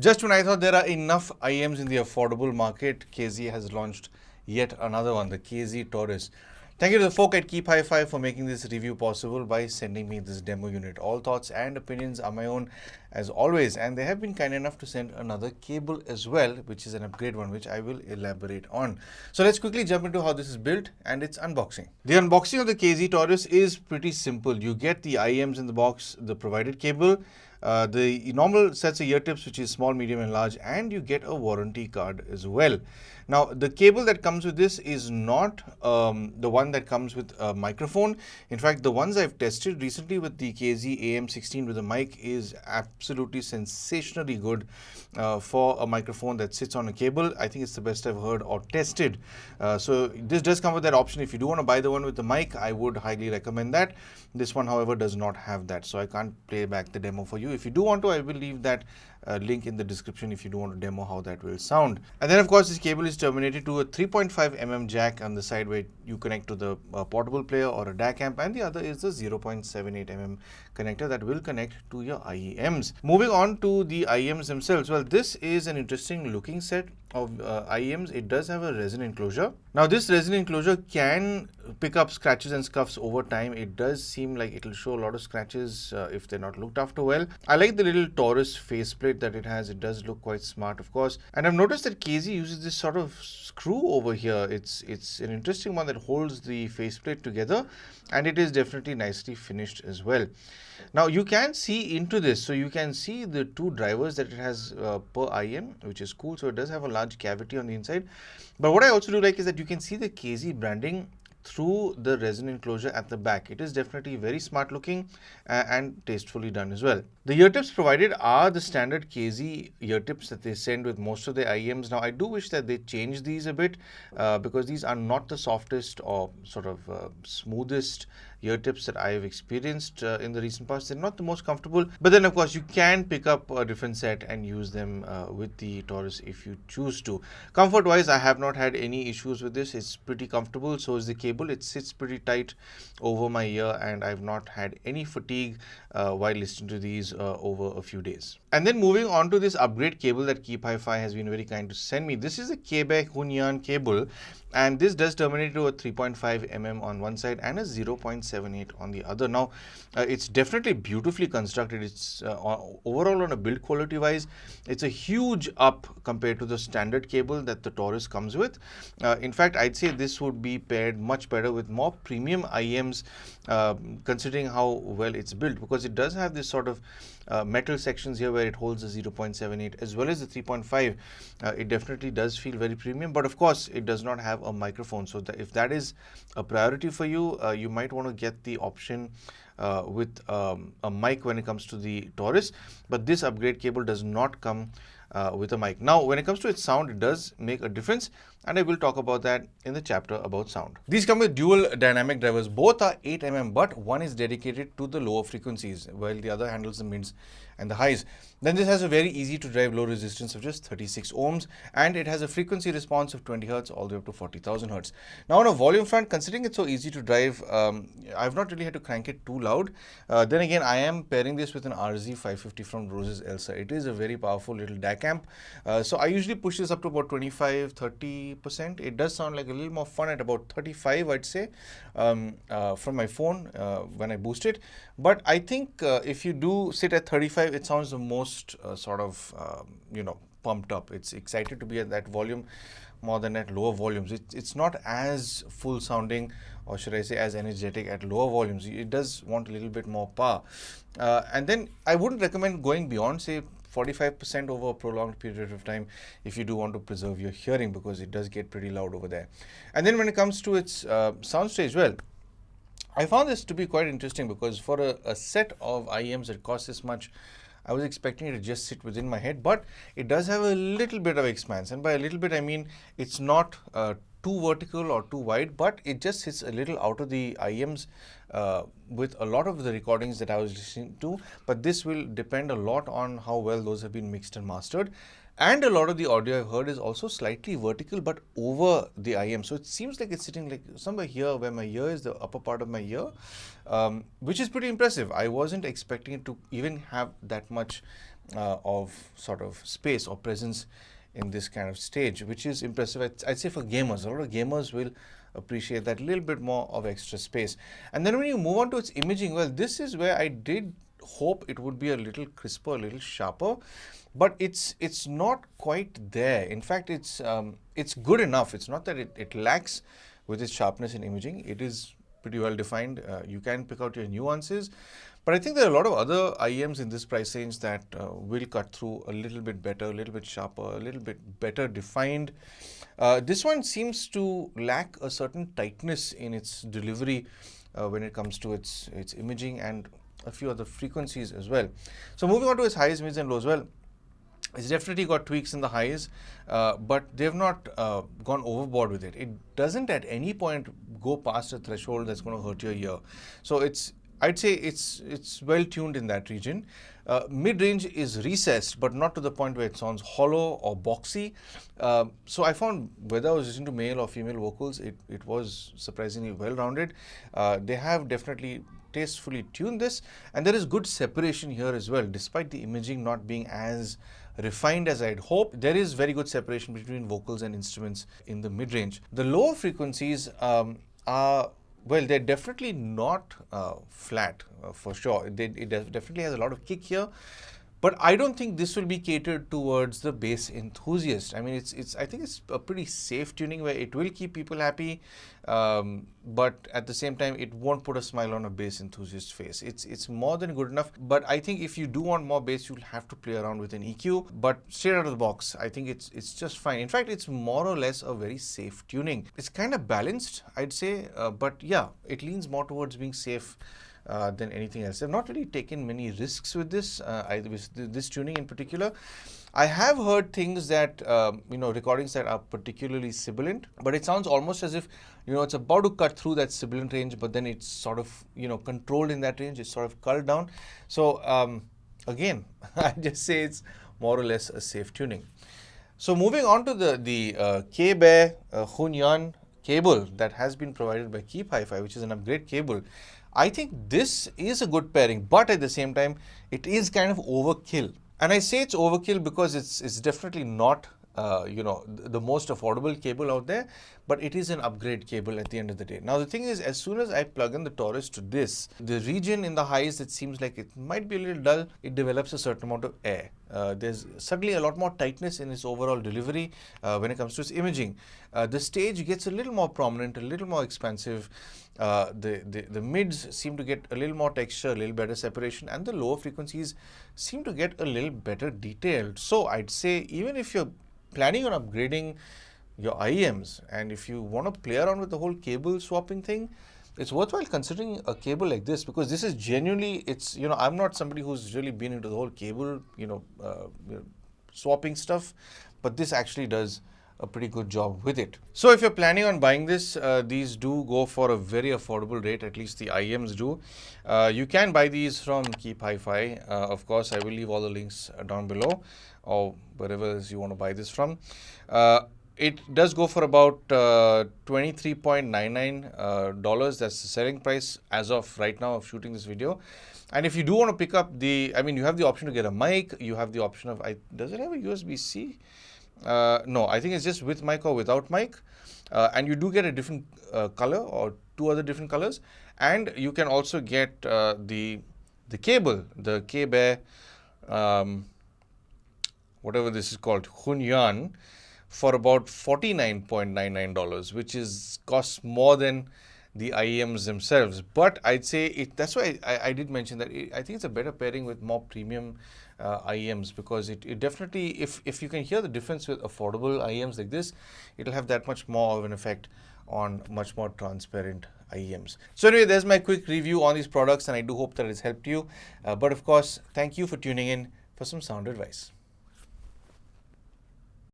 Just when I thought there are enough IEMs in the affordable market, KZ has launched yet another one, the KZ Taurus. Thank you to the folk at Keep Hi-Fi for making this review possible by sending me this demo unit. All thoughts and opinions are my own as always, and they have been kind enough to send another cable as well, which is an upgrade one, which I will elaborate on. So let's quickly jump into how this is built and its unboxing. The unboxing of the KZ Taurus is pretty simple. You get the IEMs in the box, the provided cable, the normal sets of ear tips, which is small, medium and large, and you get a warranty card as well. Now, the cable that comes with this is not the one that comes with a microphone. In fact, the ones I've tested recently with the KZ AM16 with a mic is absolutely sensationally good for a microphone that sits on a cable. I think it's the best I've heard or tested. So this does come with that option. If you do want to buy the one with the mic, I would highly recommend that. This one, however, does not have that, so I can't play back the demo for you. If you do want to, I will leave that link in the description if you do want to demo how that will sound. And then, of course, this cable is terminated to a 3.5 mm jack on the side where you connect to the portable player or a DAC amp, and the other is the 0.78 mm connector that will connect to your IEMs. Moving on to the IEMs themselves, well, this is an interesting looking set of IEMs. It does have a resin enclosure. Now, this resin enclosure can pick up scratches and scuffs over time. It does seem like it will show a lot of scratches if they're not looked after well. I like the little Taurus faceplate that it has. It does look quite smart, of course. And I've noticed that KZ uses this sort of screw over here. It's an interesting one that holds the faceplate together, and it is definitely nicely finished as well. Now, you can see into this, so you can see the two drivers that it has per IEM, which is cool. So it does have a large cavity on the inside. But what I also do like is that you can see the KZ branding through the resin enclosure at the back. It is definitely very smart looking and tastefully done as well. The ear tips provided are the standard KZ ear tips that they send with most of the IEMs. Now, I do wish that they change these a bit because these are not the softest or sort of smoothest ear tips that I have experienced in the recent past. They're not the most comfortable, but then of course you can pick up a different set and use them with the Taurus if you choose to. Comfort wise, I have not had any issues with this. It's pretty comfortable. So is the cable. It sits pretty tight over my ear, and I've not had any fatigue while listening to these over a few days. And then moving on to this upgrade cable that Keep Hi-Fi has been very kind to send me. This is a Quebec Hunyan cable, and this does terminate to a 3.5 mm on one side and a 0.78 on the other. Now, it's definitely beautifully constructed. It's overall on a build quality wise, it's a huge up compared to the standard cable that the Taurus comes with. In fact, I'd say this would be paired much better with more premium IEMs, considering how well it's built, because it does have this sort of metal sections here where it holds the 0.78 as well as the 3.5. It definitely does feel very premium, but of course it does not have a microphone. So if that is a priority for you, you might want to get the option with a mic when it comes to the Taurus, but this upgrade cable does not come with a mic. Now, when it comes to its sound, it does make a difference, and I will talk about that in the chapter about sound. These come with dual dynamic drivers. Both are 8 mm, but one is dedicated to the lower frequencies, while the other handles the mids and the highs. Then this has a very easy to drive low resistance of just 36 ohms, and it has a frequency response of 20 hertz all the way up to 40,000 hertz. Now, on a volume front, considering it's so easy to drive, I've not really had to crank it too loud. Then again, I am pairing this with an RZ550 from Rose's Elsa. It is a very powerful little DAC amp. So I usually push this up to about 25-30%. It does sound like a little more fun at about 35, I'd say, from my phone when I boost it. But I think if you do sit at 35, it sounds the most sort of, pumped up. It's excited to be at that volume more than at lower volumes. It's not as full sounding, or should I say as energetic at lower volumes. It does want a little bit more power. And then I wouldn't recommend going beyond, say, 45% over a prolonged period of time if you do want to preserve your hearing, because it does get pretty loud over there. And then when it comes to its soundstage, well, I found this to be quite interesting, because for a set of IEMs that cost this much, I was expecting it to just sit within my head, but it does have a little bit of expanse. And by a little bit, I mean it's not too vertical or too wide, but it just sits a little out of the IEM's with a lot of the recordings that I was listening to, but this will depend a lot on how well those have been mixed and mastered. And a lot of the audio I've heard is also slightly vertical, but over the IEM. So it seems like it's sitting like somewhere here where my ear is, the upper part of my ear, which is pretty impressive. I wasn't expecting it to even have that much of sort of space or presence in this kind of stage, which is impressive. I'd say for gamers, a lot of gamers will appreciate that little bit more of extra space. And then when you move on to its imaging, well, this is where I did hope it would be a little crisper, a little sharper, but it's not quite there. In fact, it's good enough. It's not that it lacks with its sharpness in imaging. It is pretty well defined. You can pick out your nuances, but I think there are a lot of other IEMs in this price range that will cut through a little bit better, a little bit sharper, a little bit better defined. This one seems to lack a certain tightness in its delivery when it comes to its imaging and a few other frequencies as well. So moving on to its highs, mids and lows. Well, it's definitely got tweaks in the highs, but they've not gone overboard with it. It doesn't at any point go past a threshold that's going to hurt your ear. So I'd say it's well tuned in that region. Mid-range is recessed, but not to the point where it sounds hollow or boxy. So I found whether I was listening to male or female vocals, it was surprisingly well-rounded. They have definitely tastefully tuned this, and there is good separation here as well, despite the imaging not being as refined as I'd hoped. There is very good separation between vocals and instruments in the mid-range. The lower frequencies are, well, they're definitely not flat for sure. It definitely has a lot of kick here, but I don't think this will be catered towards the bass enthusiast. I mean, I think it's a pretty safe tuning where it will keep people happy, but at the same time, it won't put a smile on a bass enthusiast's face. It's more than good enough, but I think if you do want more bass, you'll have to play around with an EQ. But straight out of the box, I think it's just fine. In fact, it's more or less a very safe tuning. It's kind of balanced, I'd say, but yeah, it leans more towards being safe than anything else. I've not really taken many risks with this, with this tuning in particular. I have heard things that, recordings that are particularly sibilant, but it sounds almost as if, it's about to cut through that sibilant range, but then it's sort of, controlled in that range. It's sort of culled down. So again, I just say it's more or less a safe tuning. So moving on to the K-Bear Hunyuan cable that has been provided by Keep Hi-Fi, which is an upgrade cable. I think this is a good pairing, but at the same time, it is kind of overkill. And I say it's overkill because it's definitely not, the most affordable cable out there, but it is an upgrade cable at the end of the day. Now, the thing is, as soon as I plug in the Taurus to this, the region in the highs that seems like it might be a little dull, it develops a certain amount of air. There's suddenly a lot more tightness in its overall delivery when it comes to its imaging. The stage gets a little more prominent, a little more expansive. The mids seem to get a little more texture, a little better separation, and the lower frequencies seem to get a little better detailed. So I'd say even if you're planning on upgrading your IEMs and if you want to play around with the whole cable swapping thing, it's worthwhile considering a cable like this, because this is genuinely, I'm not somebody who's really been into the whole cable, swapping stuff, but this actually does a pretty good job with it. So if you're planning on buying this, these do go for a very affordable rate, at least the IEMs do. You can buy these from Keep Hi-Fi. Of course, I will leave all the links down below or wherever you want to buy this from. It does go for about $23.99. That's the selling price as of right now of shooting this video. And if you do want to pick up you have the option to get a mic. You have the option of, does it have a USB-C? No, I think it's just with mic or without mic. And you do get a different color or two other different colors. And you can also get the cable, the K-Bear, whatever this is called, Hunyuan, for about $49.99, which costs more than the IEMs themselves. But I'd say that's why I did mention that I think it's a better pairing with more premium IEMs, because it definitely, if you can hear the difference with affordable IEMs like this, it'll have that much more of an effect on much more transparent IEMs. So anyway, there's my quick review on these products, and I do hope that it's helped you. But of course, thank you for tuning in for some sound advice.